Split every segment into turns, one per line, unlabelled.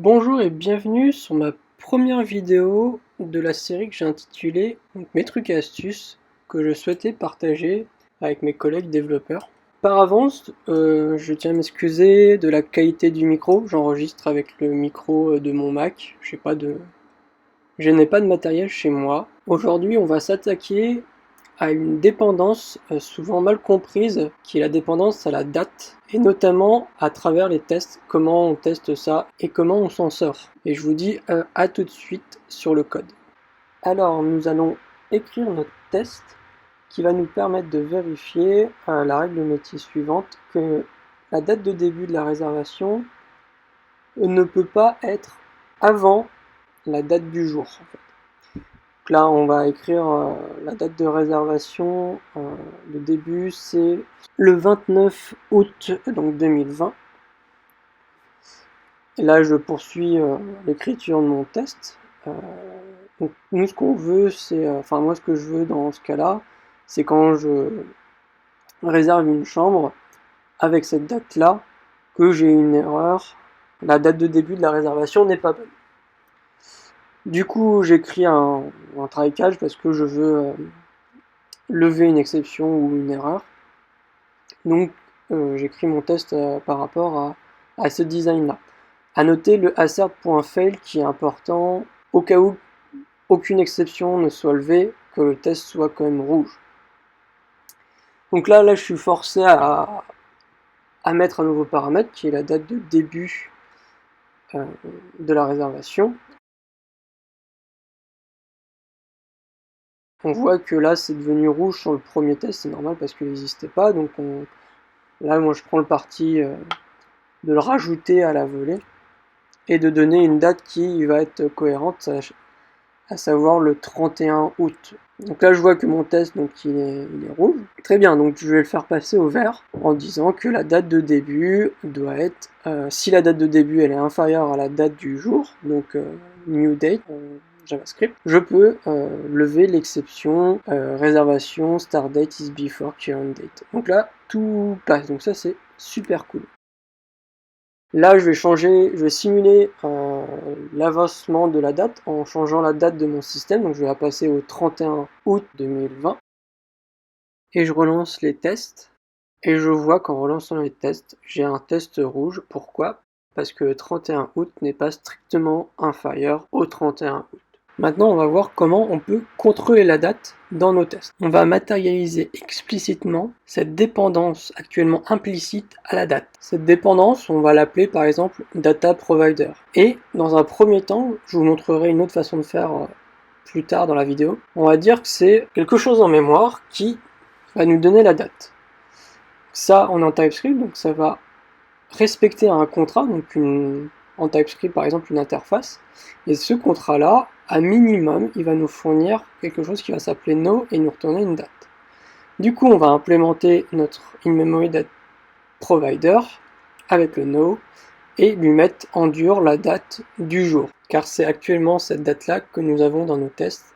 Bonjour et bienvenue sur ma première vidéo de la série que j'ai intitulée Mes trucs et astuces que je souhaitais partager avec mes collègues développeurs. Par avance, je tiens à m'excuser de la qualité du micro. J'enregistre avec le micro de mon Mac. Je n'ai pas de matériel chez moi. Aujourd'hui, on va s'attaquer à une dépendance souvent mal comprise, qui est la dépendance à la date, et notamment à travers les tests, comment on teste ça et comment on s'en sort. Et je vous dis à tout de suite sur le code. Alors nous allons écrire notre test qui va nous permettre de vérifier la règle métier suivante, que la date de début de la réservation ne peut pas être avant la date du jour. En fait. Là, on va écrire la date de réservation. Le début, c'est le 29 août donc 2020. Et là, je poursuis l'écriture de mon test. Donc, nous, ce qu'on veut, c'est... moi, ce que je veux dans ce cas-là, c'est quand je réserve une chambre avec cette date-là, que j'ai une erreur. La date de début de la réservation n'est pas bonne. Du coup, j'écris un try catch parce que je veux lever une exception ou une erreur. Donc, j'écris mon test par rapport à ce design-là. À noter le assert.fail qui est important au cas où aucune exception ne soit levée, que le test soit quand même rouge. Donc là je suis forcé à mettre un nouveau paramètre qui est la date de début de la réservation. On voit que là c'est devenu rouge sur le premier test, c'est normal parce qu'il n'existait pas. Donc là moi je prends le parti de le rajouter à la volée et de donner une date qui va être cohérente, à savoir le 31 août. Donc là je vois que mon test donc il est rouge. Très bien, donc je vais le faire passer au vert en disant que la date de début doit être, si la date de début elle est inférieure à la date du jour, donc new date en JavaScript, je peux lever l'exception réservation start date is before current date. Donc là tout passe, donc ça c'est super cool. Là, je vais simuler l'avancement de la date en changeant la date de mon système. Donc, je vais la passer au 31 août 2020. Et je relance les tests. Et je vois qu'en relançant les tests, j'ai un test rouge. Pourquoi? Parce que le 31 août n'est pas strictement inférieur au 31 août. Maintenant, on va voir comment on peut contrôler la date dans nos tests. On va matérialiser explicitement cette dépendance actuellement implicite à la date. Cette dépendance, on va l'appeler par exemple data provider. Et dans un premier temps, je vous montrerai une autre façon de faire plus tard dans la vidéo. On va dire que c'est quelque chose en mémoire qui va nous donner la date. Ça, on est en TypeScript, donc ça va respecter un contrat, donc en TypeScript par exemple une interface, et ce contrat-là, à minimum, il va nous fournir quelque chose qui va s'appeler no et nous retourner une date. Du coup, on va implémenter notre in-memory date provider avec le no et lui mettre en dur la date du jour, car c'est actuellement cette date-là que nous avons dans nos tests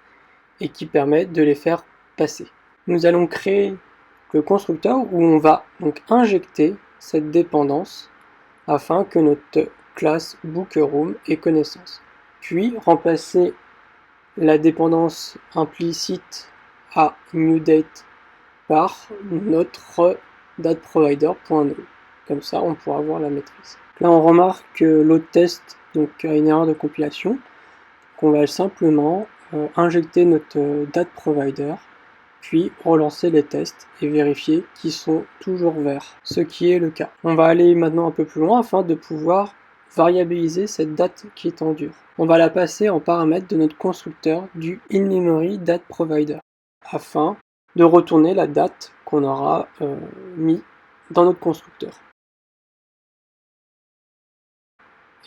et qui permet de les faire passer. Nous allons créer le constructeur où on va donc injecter cette dépendance afin que notre classe bookroom ait connaissance. Puis remplacer la dépendance implicite à newDate par notre dateProvider.no. Comme ça, on pourra avoir la maîtrise. Là, on remarque que l'autre test donc, a une erreur de compilation. On va simplement injecter notre dateProvider, puis relancer les tests et vérifier qu'ils sont toujours verts, ce qui est le cas. On va aller maintenant un peu plus loin afin de pouvoir variabiliser cette date qui est en dur. On va la passer en paramètre de notre constructeur du in-memory date provider afin de retourner la date qu'on aura mis dans notre constructeur.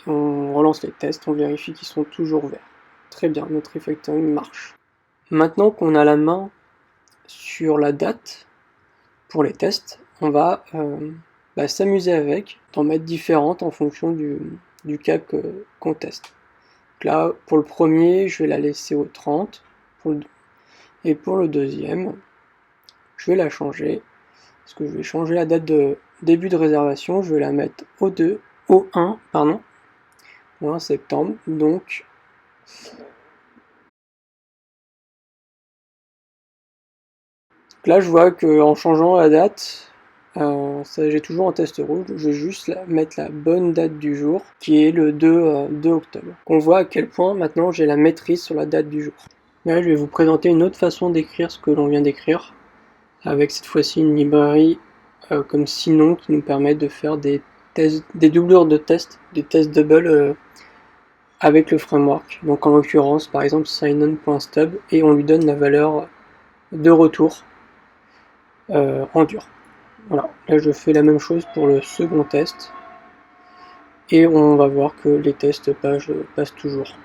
Et on relance les tests, on vérifie qu'ils sont toujours verts. Très bien, notre refactoring marche. Maintenant qu'on a la main sur la date pour les tests, on va s'amuser avec, d'en mettre différentes en fonction du cas qu'on teste. Donc là, pour le premier, je vais la laisser au 30, et pour le deuxième, je vais la changer, parce que je vais changer la date de début de réservation, je vais la mettre au 1, septembre. Donc là je vois qu'en changeant la date, j'ai toujours un test rouge. Je vais juste mettre la bonne date du jour, qui est le 2 octobre. On voit à quel point maintenant j'ai la maîtrise sur la date du jour. Là je vais vous présenter une autre façon d'écrire ce que l'on vient d'écrire, avec cette fois-ci une librairie comme Sinon qui nous permet de faire des doublures de tests, des tests double avec le framework. Donc en l'occurrence par exemple signon.stub, et on lui donne la valeur de retour en dur. Voilà, là je fais la même chose pour le second test et on va voir que les tests passent toujours.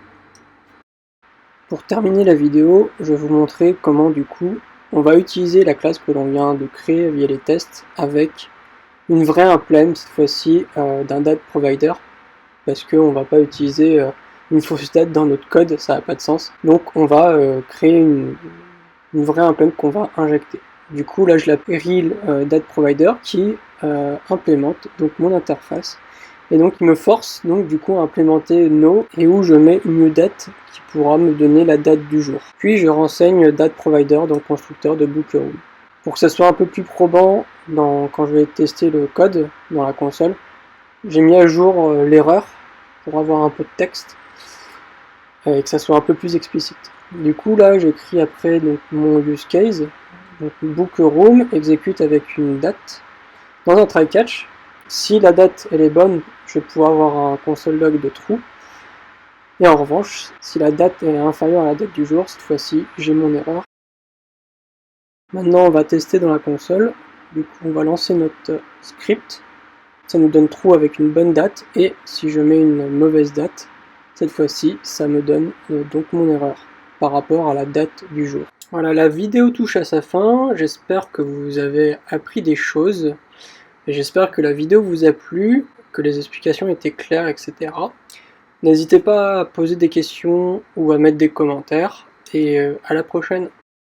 Pour terminer la vidéo, je vais vous montrer comment du coup on va utiliser la classe que l'on vient de créer via les tests avec une vraie implème, cette fois-ci d'un date provider, parce qu'on ne va pas utiliser une fausse date dans notre code, ça n'a pas de sens. Donc on va créer une vraie implème qu'on va injecter. Du coup là je l'appelle real date provider qui implémente donc mon interface, et donc il me force donc du coup à implémenter no, et où je mets une new date qui pourra me donner la date du jour. Puis je renseigne date provider dans le constructeur de Bookeroom. Pour que ça soit un peu plus probant quand je vais tester le code dans la console, j'ai mis à jour l'erreur pour avoir un peu de texte et que ça soit un peu plus explicite. Du coup là j'écris après donc, mon use case, donc Bookeroom exécute avec une date dans un try catch. Si la date elle est bonne, je vais pouvoir avoir un console log de true. Et en revanche, si la date est inférieure à la date du jour, cette fois-ci j'ai mon erreur. Maintenant on va tester dans la console. Du coup on va lancer notre script. Ça nous donne true avec une bonne date, et si je mets une mauvaise date, cette fois-ci ça me donne donc mon erreur par rapport à la date du jour. Voilà, la vidéo touche à sa fin. J'espère que vous avez appris des choses. J'espère que la vidéo vous a plu, que les explications étaient claires, etc. N'hésitez pas à poser des questions ou à mettre des commentaires, et à la prochaine.